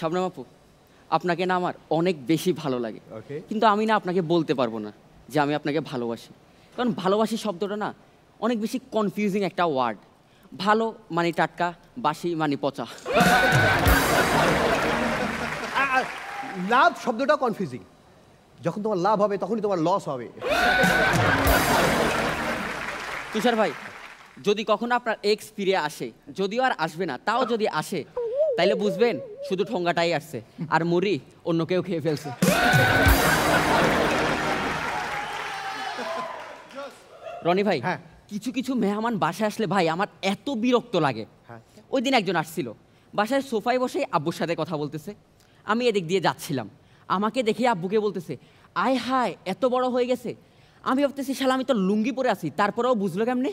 শবনম আপু, আপনাকে না আমার অনেক বেশি ভালো লাগে, কিন্তু আমি না আপনাকে বলতে পারবো না যে আমি আপনাকে ভালোবাসি। কারণ ভালোবাসি শব্দটা না অনেক বেশি কনফিউজিং একটা ওয়ার্ড। ভালো মানে টাটকা, বাসি মানে পচা। লাভ শব্দটা কনফিউজিং। যখন তোমার লাভ হবে তখনই তোমার লস হবে। তুষার ভাই, যদি কখনো আপনার এক্স ফিরে আসে, যদিও আর আসবে না, তাও যদি আসে, তাইলে বুঝবেন শুধু ঠোঙ্গাটাই আসছে, আর মুড়ি অন্য কেউ খেয়ে ফেলছে। রনি ভাই, কিছু কিছু মেহমান বাসায় আসলে ভাই আমার এত বিরক্ত লাগে। ওই দিন একজন আসছিল, বাসায় সোফায় বসে আব্বুর সাথে কথা বলতেছে। আমি এদিক দিয়ে যাচ্ছিলাম, আমাকে দেখে আব্বুকে বলতেছে, আয় হায় এত বড় হয়ে গেছে। আমি ভাবতেছি শালা আমি তো লুঙ্গি পরে আছি, তারপরেও বুঝলো কেমনে?